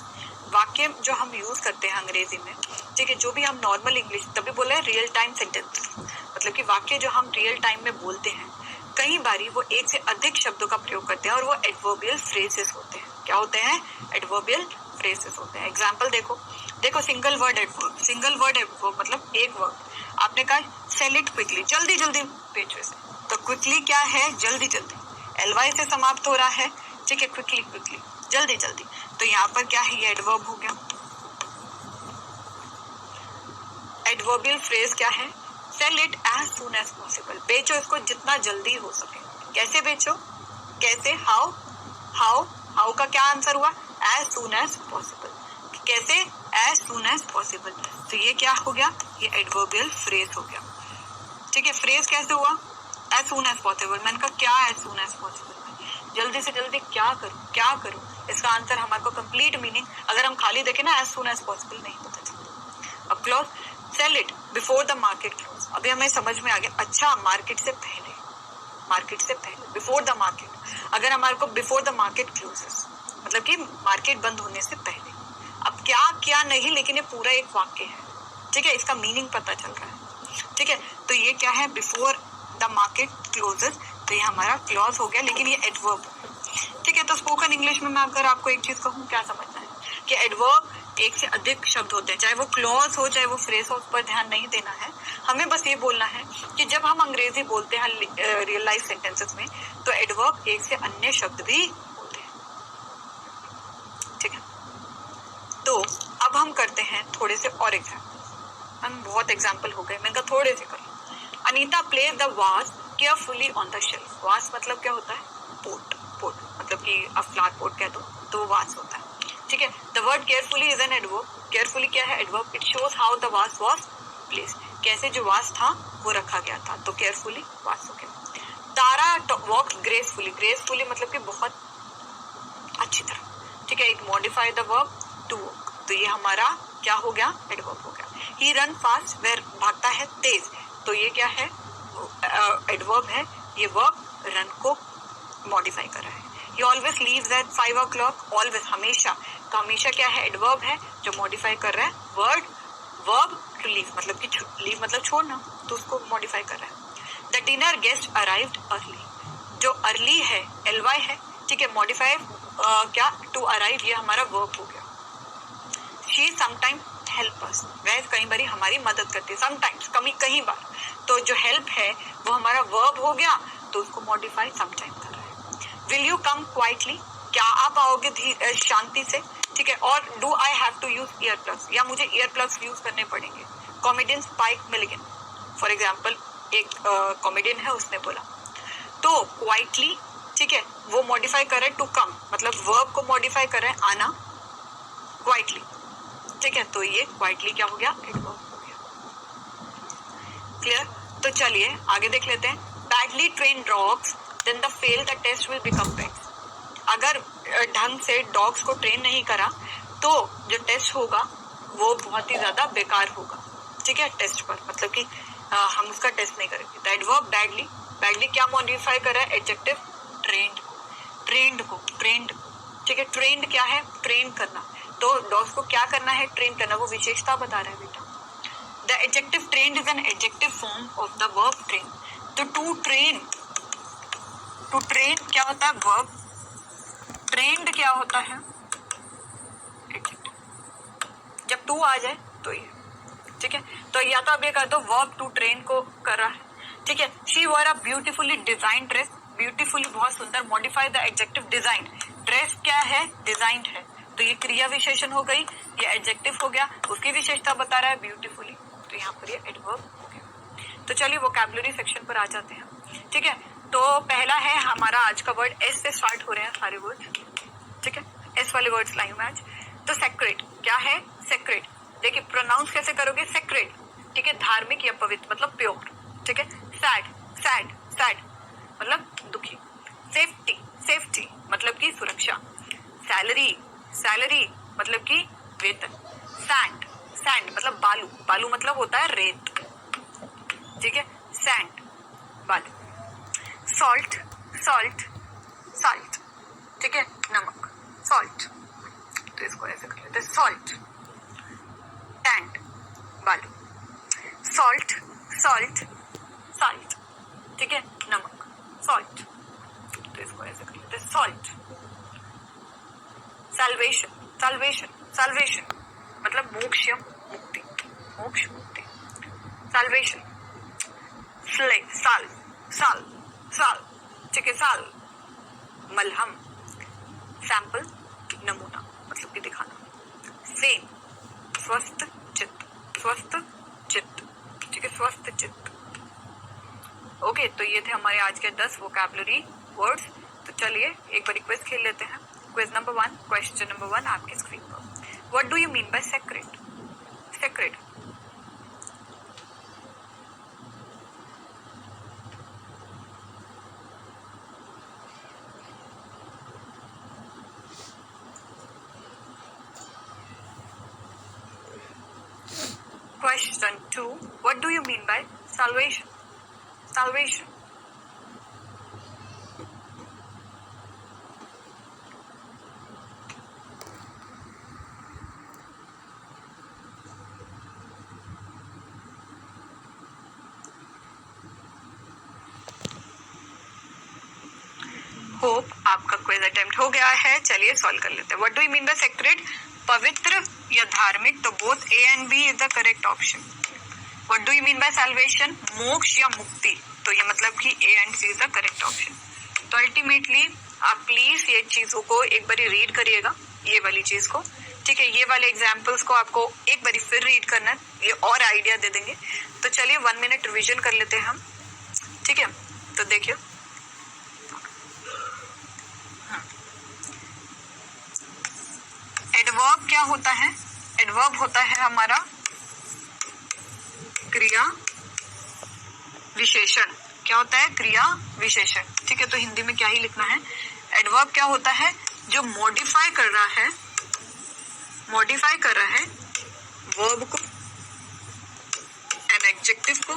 वाक्य जो हम यूज करते हैं अंग्रेजी में, ठीक है, जो भी हम नॉर्मल इंग्लिश, तभी बोले रियल टाइम सेंटेंसेस, मतलब कि वाक्य जो हम रियल टाइम में बोलते हैं, कई बारी वो एक से अधिक शब्दों का प्रयोग करते हैं और वो एडवर्बियल फ्रेजेस होते हैं। क्या होते हैं, एडवर्बियल फ्रेजेस होते हैं। एग्जाम्पल देखो सिंगल वर्ड एडवर्ब मतलब एक वर्ड, आपने कहा सेल इट क्विकली, जल्दी जल्दी बेचो इसे, तो क्विकली क्या है, जल्दी जल्दी, एलवाई से समाप्त हो रहा है, ठीक है, क्विकली जल्दी जल्दी, तो यहाँ पर क्या है, ये एडवर्ब हो गया। एडवर्बियल फ्रेज क्या है, sell it as soon as possible, बेचो इसको जितना जल्दी हो सके। कैसे बेचो, कैसे, हाउ का क्या आंसर हुआ, एज सून एज पॉसिबल, कैसे, एज सून एज पॉसिबल, तो ये क्या हो गया, ये एडवर्बियल फ्रेज हो गया। ठीक है, फ्रेज कैसे हुआ, एज सून एज पॉसिबल, मैंने कहा क्या एज सून एज पॉसिबल, जल्दी से जल्दी क्या करूं, इसका आंसर हमारे को कंप्लीट मीनिंग, अगर हम खाली देखें ना, एज सून एज पॉसिबल नहीं पता चलता। अब clause, sell it before the market close, अभी हमें समझ में आ गया, अच्छा मार्केट से पहले, बिफोर द मार्केट, अगर हमारे को बिफोर द मार्केट क्लोजेस मतलब कि मार्केट बंद होने से पहले। अब क्या नहीं, लेकिन ये पूरा एक वाक्य है, ठीक है, इसका मीनिंग पता चल रहा है। ठीक है, तो ये क्या है, बिफोर द मार्केट क्लोजेस, तो ये हमारा क्लॉज हो गया, लेकिन ये एडवर्ब। ठीक है, तो स्पोकन इंग्लिश में मैं अगर आपको एक चीज कहूँ, क्या समझना है कि एडवर्ब एक से अधिक शब्द होते हैं, चाहे वो क्लॉज हो चाहे वो फ्रेज हो, उस पर ध्यान नहीं देना है। हमें बस ये बोलना है कि जब हम अंग्रेजी बोलते हैं रियल लाइफ सेंटेंसेस में, तो एडवर्ब एक से अन्य शब्द भी होते हैं। ठीक है, तो अब हम करते हैं थोड़े से और एग्जाम्पल। हम बहुत एग्जाम्पल हो गए, मैंने कहा थोड़े से करो। Anita place the was carefully on the shelf, was मतलब क्या होता है, पोट मतलब कि अब फ्लैट पोट कह दो तो वो वाज होता है। ठीक है, the word carefully is an adverb, carefully क्या है, adverb, it shows how the was was placed, कैसे जो वाज था वो रखा गया था, तो केयरफुली वाज हो गया। तारा वॉक ग्रेसफुली मतलब कि बहुत अच्छी तरह। ठीक है, it modify the verb to walk, तो ये हमारा क्या हो गया, एडवर्ब हो गया। ही रन फास्ट, वेर भागता है तेज, तो ये क्या है, एडवर्ब है, ये वर्ब रन को मॉडिफाई कर रहा है। He always leaves at 5 o'clock, always हमेशा, तो हमेशा क्या है, एडवर्ब है जो मॉडिफाई कर रहा है वर्ब टू लीव मतलब कि लीव मतलब छोड़ना, तो उसको मॉडिफाई कर रहा है। The dinner guest arrived early, जो अर्ली है एलवाई है, ठीक है, मॉडिफाई क्या, टू अराइव, ये हमारा वर्ब हो गया। शी समटाइम हेल्प अस, वह कई बार हमारी मदद करती है, समटाइम्स कहीं बार, तो जो हेल्प है वो हमारा वर्ब हो गया, तो उसको मॉडिफाई समटाइम कर रहा है। विल यू कम क्वाइटली, क्या आप आओगे शांति से, ठीक है, और do I have to use ear plugs, या मुझे ईयर प्लग्स यूज करने पड़ेंगे। Comedian Spike Milligan, for example एक कॉमेडियन है, उसने बोला, तो क्वाइटली, ठीक है, वो मॉडिफाई कर रहे हैं टू कम, मतलब वर्ब को मॉडिफाई कर रहे हैं, आना क्वाइटली। ठीक है, तो ये क्वाइटली क्या हो गया, एडवर्ब हो गया। क्लियर, तो चलिए आगे देख लेते हैं। Badly train dogs then the fail the test will become pets, अगर ढंग से डॉग्स को ट्रेन नहीं करा तो जो टेस्ट होगा वो बहुत ही ज्यादा बेकार होगा। ठीक है, टेस्ट पर मतलब कि हम उसका टेस्ट नहीं करेंगे। द एडवर्ब बैडली क्या मॉडिफाई कर रहा है, एडजेक्टिव ट्रेंड को। ठीक है, ट्रेंड क्या है, ट्रेन करना, तो डॉग्स को क्या करना है, ट्रेन करना, वो विशेषता बता रहा है बेटा। The adjective trend is an adjective form of the verb train, तो टू ट्रेन क्या होता है, वर्ब, ट्रेंड क्या होता है, जब टू आ जाए तो ये। ठीक है, तो या तो अब ये कर दो, वर्ब टू ट्रेन को कर रहा है। ठीक है, she war a beautifully design dress, beautifully, बहुत सुंदर। Modify the adjective design, dress क्या है, डिजाइंड है, तो ये क्रिया विशेषण हो गई, ये एडजेक्टिव हो गया, उसकी विशेषता बता रहा है ब्यूटीफुली, तो यहाँ पर ये एडवर्ब हो गया। तो चलिए वोकैबुलरी सेक्शन पर आ जाते हैं। ठीक है, तो पहला है हमारा आज का वर्ड, एस से स्टार्ट हो रहे हैं सारे वर्ड। ठीक है, एस वाले वर्ड्स लाई हूं मैं आज। तो सेक्रेट क्या है, सेक्रेट, देखिए प्रोनाउंस कैसे करोगे, सेक्रेट। ठीक है, धार्मिक या पवित्र मतलब प्योर। ठीक है, सैड, सैड, सैड मतलब दुखी। सेफ्टी, सेफ्टी मतलब कि सुरक्षा। सैलरी, सैलरी मतलब कि वेतन। सैंड, सैंड मतलब बालू, बालू मतलब होता है रेत। ठीक है, सैंड बालू। सॉल्ट, सॉल्ट, सॉल्ट, ठीक है, नमक, सॉल्ट, तो इसको ऐसे कर लेते हैं, सॉल्ट। टैंड बालू। सॉल्ट, सॉल्ट, सॉल्ट, ठीक है, नमक, सॉल्ट, तो इसको ऐसे कर लेते हैं, सॉल्ट। सैल्वेशन, सैल्वेशन, सैल्वेशन मतलब मोक्ष या मुक्ति, मोक्ष मुक्ति। सैल्वेशन। स्ले, साल, साल, साल, ठीक है, साल। मलहम, सैंपल, नमूना मतलब कि दिखाना। सेन, स्वस्थ चित्त, स्वस्थ चित्त, ठीक है, स्वस्थ चित्त। ओके, तो ये थे हमारे आज के 10 वोकैबुलरी वर्ड्स। तो चलिए एक बार क्विज खेल लेते हैं। क्विज नंबर 1, क्वेश्चन नंबर 1 आपकी स्क्रीन पर। What do you mean by sacred, sacred? Question 2. What do you mean by salvation? Salvation. Hope आपका क्विज अटेम्प्ट हो गया है। चलिए सॉल्व कर लेते हैं। What do you mean by sacred? पवित्र या धार्मिक, तो both A and B is the correct option. What do you mean by salvation? मोक्ष या मुक्ति, तो ये मतलब कि A and C is the correct option. तो अल्टीमेटली आप प्लीज ये चीजों को एक बार रीड करिएगा, ये वाली चीज को। ठीक है, ये वाले एग्जाम्पल्स को आपको एक बार फिर रीड करना है, ये और आइडिया दे देंगे। तो चलिए 1 मिनट रिविजन कर लेते हैं हम। ठीक है, तो देखिए एडवर्ब क्या होता है? एडवर्ब होता है हमारा क्रिया विशेषण। क्या होता है? क्रिया विशेषण। ठीक है, तो हिंदी में क्या ही लिखना है? एडवर्ब क्या होता है? जो मॉडिफाई कर रहा है, मॉडिफाई कर रहा है वर्ब को, एन एडजेक्टिव को।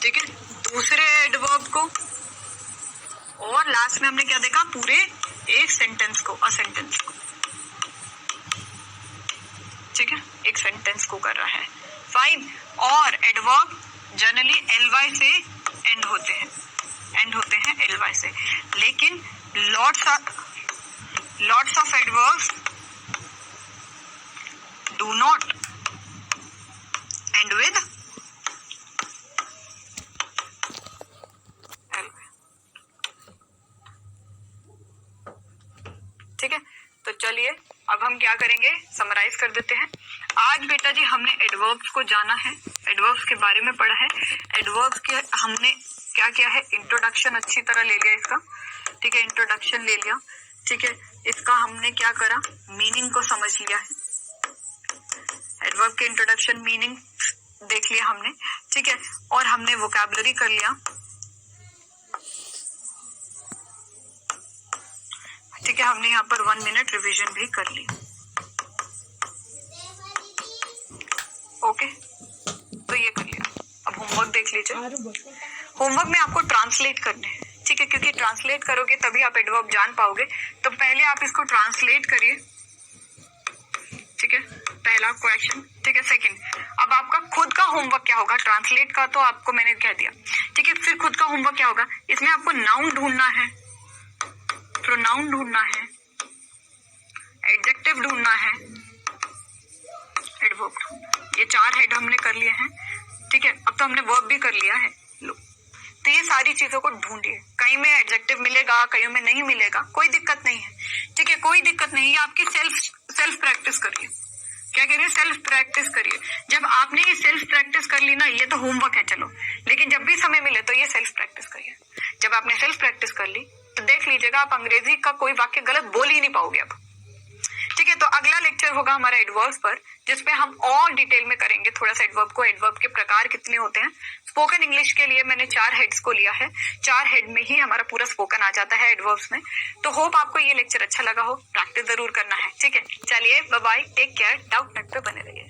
ठीक है, दूसरे एडवर्ब को, और लास्ट में हमने क्या देखा? पूरे एक सेंटेंस को, अ सेंटेंस को। ठीक है, एक सेंटेंस को कर रहा है। फाइन। और एडवर्ब जनरली एलवाई से एंड होते हैं, एंड होते हैं एलवाई से, लेकिन lots of adverbs do not and with ठीक है, तो चलिए अब हम क्या करेंगे, समराइज कर देते हैं। आज बेटा जी हमने एडवर्ब्स को जाना है, एडवर्ब्स के बारे में पढ़ा है। एडवर्ब्स के हमने क्या किया है? इंट्रोडक्शन अच्छी तरह ले लिया इसका। ठीक है, इंट्रोडक्शन ले लिया। ठीक है, इसका हमने क्या करा? मीनिंग को समझ लिया है। एडवर्ब के इंट्रोडक्शन, मीनिंग देख लिया हमने। ठीक है, और हमने वोकैबुलरी कर लिया। ठीक है, हमने यहाँ पर 1 मिनट रिवीजन भी कर ली। ओके, तो ये कर लिया। अब होमवर्क देख लीजिए। होमवर्क में आपको ट्रांसलेट करने हैं। ठीक है, क्योंकि ट्रांसलेट करोगे तभी आप एडवर्ब जान पाओगे। तो पहले आप इसको ट्रांसलेट करिए। ठीक है, पहला क्वेश्चन। ठीक है, सेकंड, अब आपका खुद का होमवर्क क्या होगा? ट्रांसलेट का तो आपको मैंने कह दिया। ठीक है, फिर खुद का होमवर्क क्या होगा? इसमें आपको नाउन ढूंढना है, प्रोनाउन ढूंढना है, एडजेक्टिव ढूंढना है, एडवर्ब ढूंढना है। ये 4 हेड हमने कर लिए हैं। ठीक है, अब तो हमने वर्ब भी कर लिया है। तो ये सारी चीजों को ढूंढिए, कहीं में एडजेक्टिव मिलेगा, कहीं में नहीं मिलेगा, कोई दिक्कत नहीं है, ठीक है, कोई दिक्कत नहीं है। आपकी सेल्फ प्रैक्टिस करिए। क्या करिए? सेल्फ प्रैक्टिस करिए। जब आपने ये सेल्फ प्रैक्टिस कर ली ना, ये तो होमवर्क है चलो, लेकिन जब भी समय मिले तो ये सेल्फ प्रैक्टिस करिए। जब आपने सेल्फ प्रैक्टिस कर ली तो देख लीजिएगा आप अंग्रेजी का कोई वाक्य गलत बोल ही नहीं पाओगे अब, ठीक है। तो अगला लेक्चर होगा हमारा एडवर्ब्स पर, जिसपे हम और डिटेल में करेंगे थोड़ा सा एडवर्ब को, एडवर्ब के प्रकार कितने होते हैं। स्पोकन इंग्लिश के लिए मैंने 4 हेड्स को लिया है, 4 हेड में ही हमारा पूरा स्पोकन आ जाता है एडवर्ब्स में। तो होप आपको ये लेक्चर अच्छा लगा हो, प्रैक्टिस जरूर करना है, ठीक है। चलिए bye bye, take care, doubt net पे बने रहिए।